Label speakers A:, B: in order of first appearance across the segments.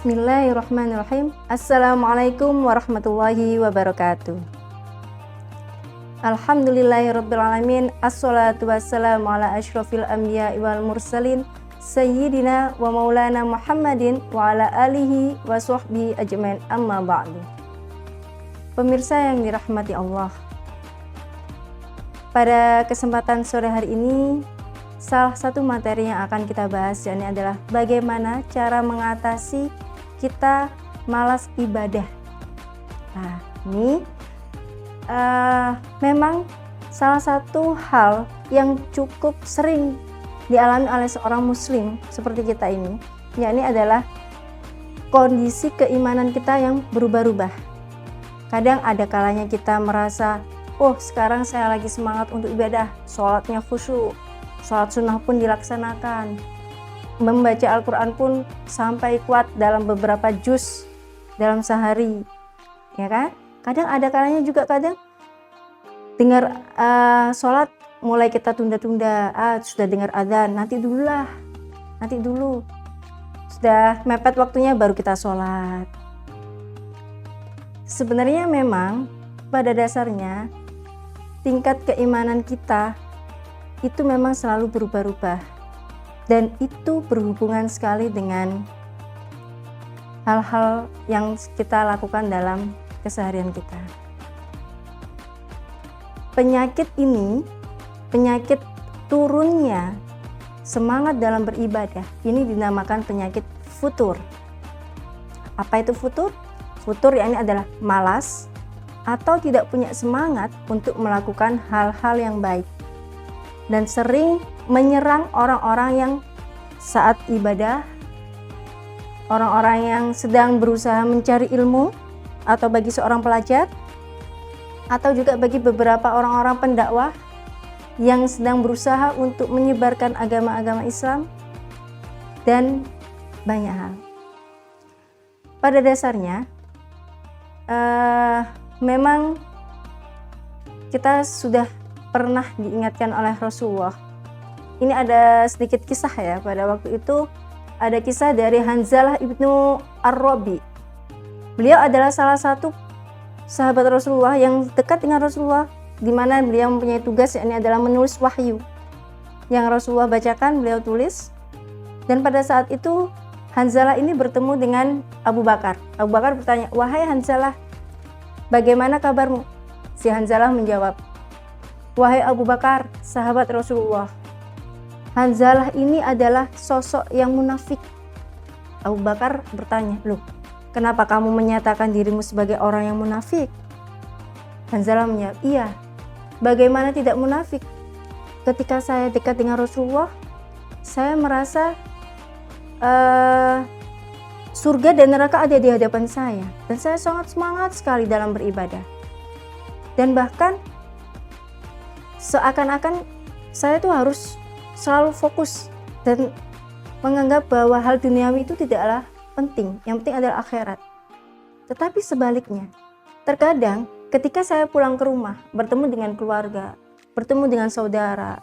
A: Bismillahirrahmanirrahim. Assalamualaikum warahmatullahi wabarakatuh. Alhamdulillahirrabbilalamin. Assalatu wassalamu ala ashrafil anbiya wal mursalin Sayyidina wa maulana Muhammadin wa ala alihi wa sahbihi ajmain, amma ba'du. Pemirsa yang dirahmati Allah, pada kesempatan sore hari ini salah satu materi yang akan kita bahas yakni adalah bagaimana cara mengatasi kita malas ibadah. Nah, ini memang salah satu hal yang cukup sering dialami oleh seorang muslim seperti kita ini, yakni adalah kondisi keimanan kita yang berubah-ubah. Kadang ada kalanya kita merasa, oh sekarang saya lagi semangat untuk ibadah, sholatnya khusyuk, sholat sunnah pun dilaksanakan, membaca Al-Quran pun sampai kuat dalam beberapa juz dalam sehari, ya kan? Kadang ada kalanya juga dengar sholat mulai kita tunda-tunda, sudah dengar adzan, nanti dulu, sudah mepet waktunya baru kita sholat. Sebenarnya memang pada dasarnya tingkat keimanan kita itu memang selalu berubah-ubah, dan itu berhubungan sekali dengan hal-hal yang kita lakukan dalam keseharian kita. Penyakit ini, penyakit turunnya semangat dalam beribadah, ini dinamakan penyakit futur. Apa itu futur? Futur yakni adalah malas atau tidak punya semangat untuk melakukan hal-hal yang baik, dan sering menyerang orang-orang yang saat ibadah, orang-orang yang sedang berusaha mencari ilmu, atau bagi seorang pelajar, atau juga bagi beberapa orang-orang pendakwah yang sedang berusaha untuk menyebarkan agama-agama Islam, dan banyak hal. Pada dasarnya memang kita sudah pernah diingatkan oleh Rasulullah. Ini ada sedikit kisah ya, pada waktu itu ada kisah dari Hanzalah ibnu Ar-Rabi. Beliau adalah salah satu sahabat Rasulullah yang dekat dengan Rasulullah, di mana beliau mempunyai tugas yakni adalah menulis wahyu yang Rasulullah bacakan, beliau tulis. Dan pada saat itu Hanzalah ini bertemu dengan Abu Bakar. Abu Bakar bertanya, "Wahai Hanzalah, bagaimana kabarmu?" Si Hanzalah menjawab, "Wahai Abu Bakar, sahabat Rasulullah, Hanzalah ini adalah sosok yang munafik." Abu Bakar bertanya, "Loh, kenapa kamu menyatakan dirimu sebagai orang yang munafik?" Hanzalah menjawab, "Iya, bagaimana tidak munafik? Ketika saya dekat dengan Rasulullah, saya merasa surga dan neraka ada di hadapan saya, dan saya sangat semangat sekali dalam beribadah. Dan bahkan seakan-akan saya tuh harus selalu fokus dan menganggap bahwa hal duniawi itu tidaklah penting, yang penting adalah akhirat. Tetapi sebaliknya, terkadang ketika saya pulang ke rumah, bertemu dengan keluarga, bertemu dengan saudara,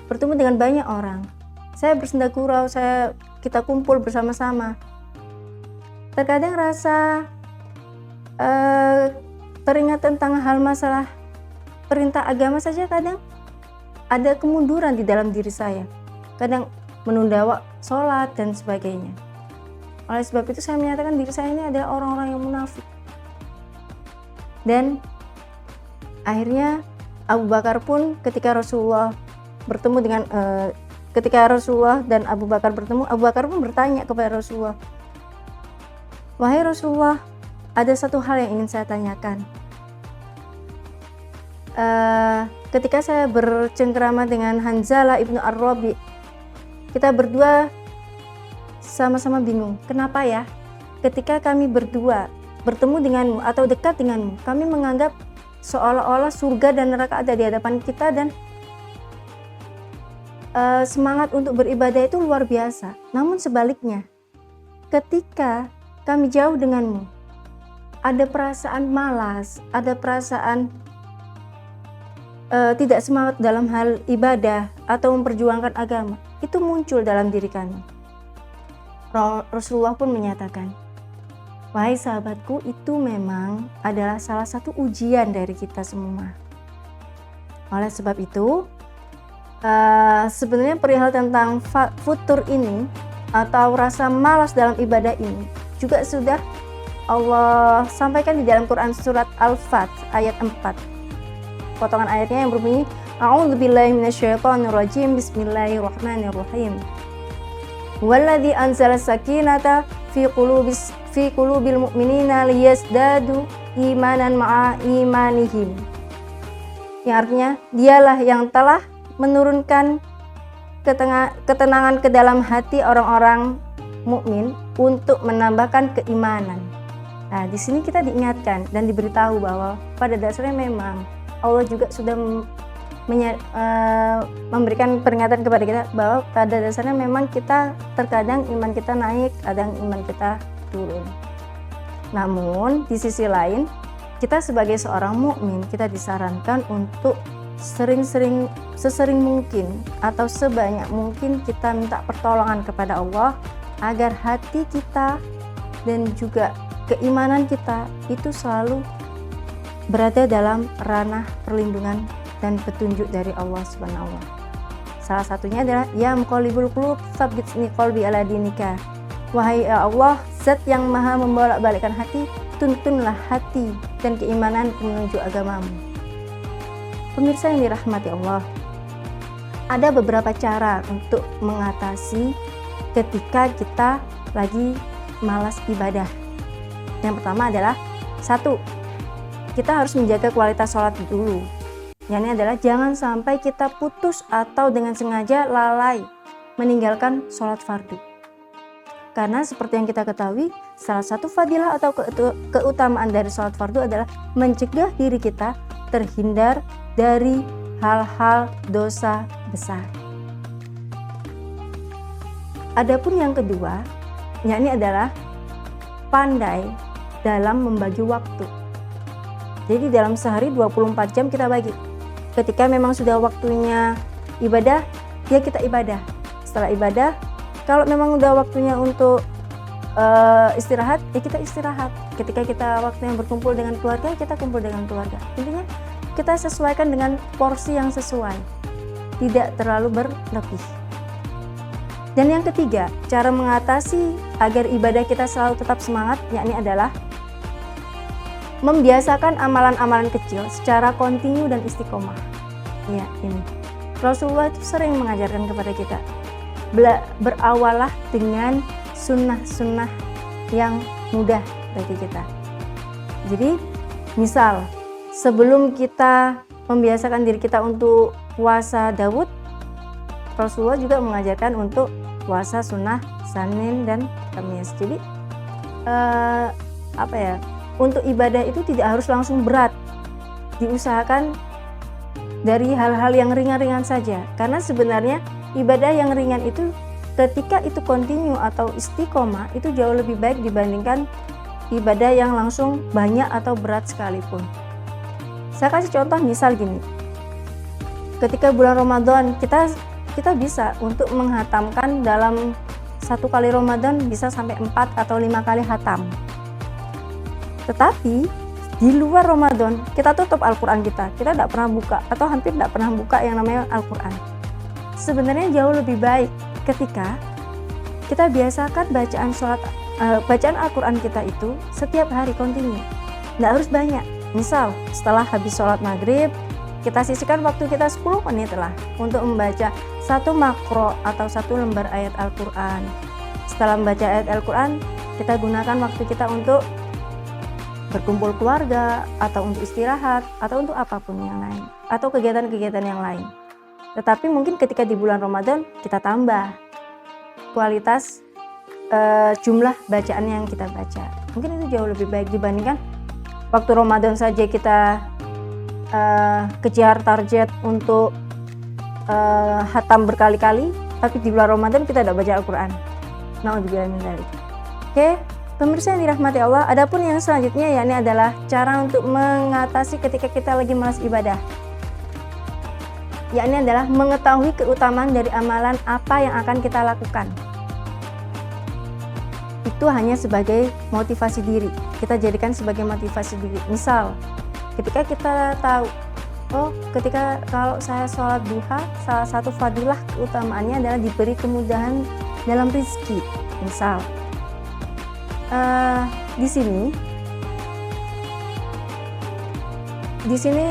A: bertemu dengan banyak orang, saya bersenda gurau, kita kumpul bersama-sama, terkadang rasa teringat tentang hal masalah perintah agama saja, kadang ada kemunduran di dalam diri saya, kadang menunda sholat dan sebagainya. Oleh sebab itu saya menyatakan diri saya ini adalah orang-orang yang munafik. Dan akhirnya Abu Bakar pun ketika Rasulullah dan Abu Bakar bertemu, Abu Bakar pun bertanya kepada Rasulullah, "Wahai Rasulullah, ada satu hal yang ingin saya tanyakan. Ketika saya bercengkrama dengan Hanzalah ibnu Ar-Rabi, kita berdua sama-sama bingung. Kenapa ya? Ketika kami berdua bertemu denganmu atau dekat denganmu, kami menganggap seolah-olah surga dan neraka ada di hadapan kita, dan semangat untuk beribadah itu luar biasa. Namun sebaliknya, ketika kami jauh denganmu, ada perasaan malas, ada perasaan tidak semangat dalam hal ibadah atau memperjuangkan agama, itu muncul dalam diri kami." Rasulullah pun menyatakan, Wahai sahabatku, itu memang adalah salah satu ujian dari kita semua. Oleh sebab itu, sebenarnya perihal tentang futur ini atau rasa malas dalam ibadah ini juga sudah Allah sampaikan di dalam Quran surat Al-Fat ayat 4. Potongan ayatnya yang berbunyi, A'udzubillahi minasyaitonirrajim, Bismillahirrahmanirrahim. Walladzi anzala sakinata fi qulubil mu'minina liyazdadu imanan ma'a imanihim. Yang artinya, dialah yang telah menurunkan ketenangan ke dalam hati orang-orang mukmin untuk menambahkan keimanan. Nah, di sini kita diingatkan dan diberitahu bahwa pada dasarnya memang Allah juga sudah memberikan peringatan kepada kita bahwa pada dasarnya memang kita terkadang iman kita naik, kadang iman kita turun. Namun di sisi lain, kita sebagai seorang mukmin kita disarankan untuk sesering mungkin atau sebanyak mungkin kita minta pertolongan kepada Allah agar hati kita dan juga keimanan kita itu selalu berada dalam ranah perlindungan dan petunjuk dari Allah Subhanahu wa Ta'ala. Salah satunya adalah ya muqallibul qulub tsabbitni qalbi ala dinika. Wahai Allah, Zat yang Maha membolak-balikkan hati, tuntunlah hati dan keimanan menuju agamamu. Pemirsa yang dirahmati Allah, ada beberapa cara untuk mengatasi ketika kita lagi malas ibadah. Yang pertama adalah 1, kita harus menjaga kualitas sholat dulu. Yang adalah jangan sampai kita putus atau dengan sengaja lalai meninggalkan sholat fardu. Karena seperti yang kita ketahui, salah satu fadilah atau keutamaan dari sholat fardu adalah mencegah diri kita terhindar dari hal-hal dosa besar. Adapun yang kedua, yakni adalah pandai dalam membagi waktu. Jadi dalam sehari 24 jam kita bagi. Ketika memang sudah waktunya ibadah, ya kita ibadah. Setelah ibadah, kalau memang udah waktunya untuk istirahat, ya kita istirahat. Ketika kita waktunya berkumpul dengan keluarga, kita kumpul dengan keluarga. Intinya kita sesuaikan dengan porsi yang sesuai, tidak terlalu berlebih. Dan yang ketiga, cara mengatasi agar ibadah kita selalu tetap semangat, yakni adalah membiasakan amalan-amalan kecil secara kontinu dan istiqomah. Ya, ini Rasulullah itu sering mengajarkan kepada kita, berawalah dengan sunnah-sunnah yang mudah bagi kita. Jadi misal sebelum kita membiasakan diri kita untuk puasa Daud, Rasulullah juga mengajarkan untuk puasa sunnah Senin dan Kamis. Jadi untuk ibadah itu tidak harus langsung berat, diusahakan dari hal-hal yang ringan-ringan saja. Karena sebenarnya ibadah yang ringan itu ketika itu kontinu atau istiqomah itu jauh lebih baik dibandingkan ibadah yang langsung banyak atau berat sekalipun. Saya kasih contoh misal gini, ketika bulan Ramadan kita bisa untuk menghatamkan dalam satu kali Ramadan bisa sampai 4 atau 5 kali hatam. Tetapi di luar Ramadan kita tutup Al-Quran kita tidak pernah buka atau hampir tidak pernah buka yang namanya Al-Quran. Sebenarnya jauh lebih baik ketika kita biasakan bacaan Al-Quran kita itu setiap hari kontinu, tidak harus banyak. Misal setelah habis sholat maghrib kita sisihkan waktu kita 10 menit lah untuk membaca satu makro atau satu lembar ayat Al-Quran. Setelah membaca ayat Al-Quran, kita gunakan waktu kita untuk berkumpul keluarga atau untuk istirahat atau untuk apapun yang lain atau kegiatan-kegiatan yang lain. Tetapi mungkin ketika di bulan Ramadan kita tambah kualitas jumlah bacaan yang kita baca. Mungkin itu jauh lebih baik dibandingkan waktu Ramadan saja kita kejar target untuk hatam berkali-kali, tapi di bulan Ramadan kita tidak baca Al-Quran. Na'udzubillah min dzalik. Oke, pemirsa yang dirahmati Allah, adapun yang selanjutnya yakni adalah cara untuk mengatasi ketika kita lagi malas ibadah. Yakni adalah mengetahui keutamaan dari amalan apa yang akan kita lakukan. itu hanya sebagai motivasi diri. Kita jadikan sebagai motivasi diri. Misal, ketika kita tahu, oh ketika kalau saya sholat duha, salah satu fadilah keutamaannya adalah diberi kemudahan dalam rezeki. Misal, di sini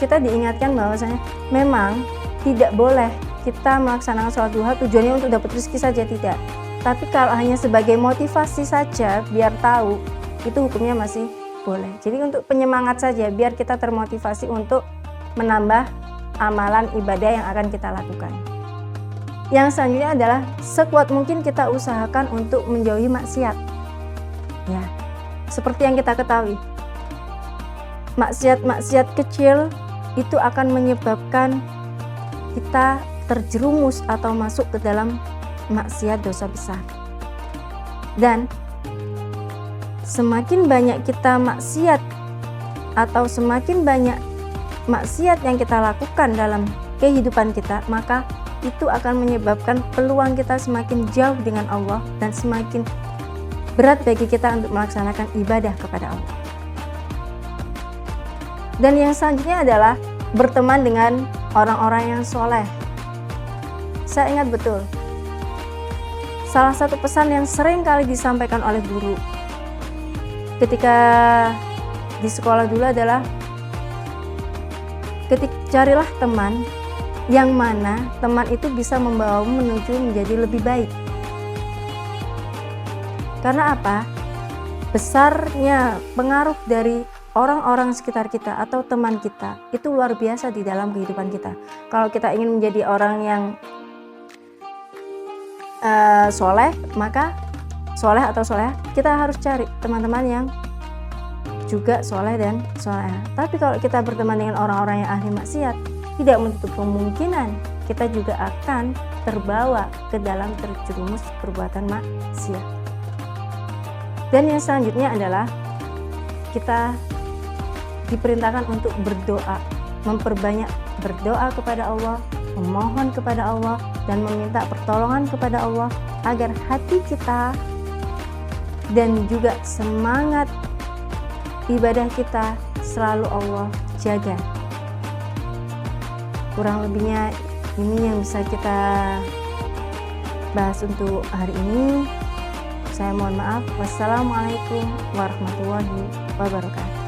A: kita diingatkan bahwasanya memang tidak boleh kita melaksanakan sholat duha tujuannya untuk dapat rezeki saja, tidak. Tapi kalau hanya sebagai motivasi saja biar tahu, itu hukumnya masih boleh. Jadi untuk penyemangat saja biar kita termotivasi untuk menambah amalan ibadah yang akan kita lakukan. Yang selanjutnya adalah sekuat mungkin kita usahakan untuk menjauhi maksiat. Ya, seperti yang kita ketahui, maksiat kecil itu akan menyebabkan kita terjerumus atau masuk ke dalam maksiat dosa besar. Dan semakin banyak kita maksiat atau semakin banyak maksiat yang kita lakukan dalam kehidupan kita, maka itu akan menyebabkan peluang kita semakin jauh dengan Allah dan semakin berat bagi kita untuk melaksanakan ibadah kepada Allah. Dan yang selanjutnya adalah berteman dengan orang-orang yang soleh. Saya ingat betul, salah satu pesan yang sering kali disampaikan oleh guru ketika di sekolah dulu adalah carilah teman yang mana teman itu bisa membawamu menuju menjadi lebih baik. Karena apa? Besarnya pengaruh dari orang-orang sekitar kita atau teman kita itu luar biasa di dalam kehidupan kita. Kalau kita ingin menjadi orang yang soleh, maka soleh atau soleh, kita harus cari teman-teman yang juga soleh dan soleh. Tapi kalau kita berteman dengan orang-orang yang ahli maksiat, tidak menutup kemungkinan kita juga akan terbawa ke dalam terjerumus perbuatan maksiat. Dan yang selanjutnya adalah kita diperintahkan untuk berdoa, memperbanyak berdoa kepada Allah, memohon kepada Allah, dan meminta pertolongan kepada Allah agar hati kita dan juga semangat ibadah kita selalu Allah jaga. Kurang lebihnya ini yang bisa kita bahas untuk hari ini. Saya mohon maaf. Wassalamualaikum warahmatullahi wabarakatuh.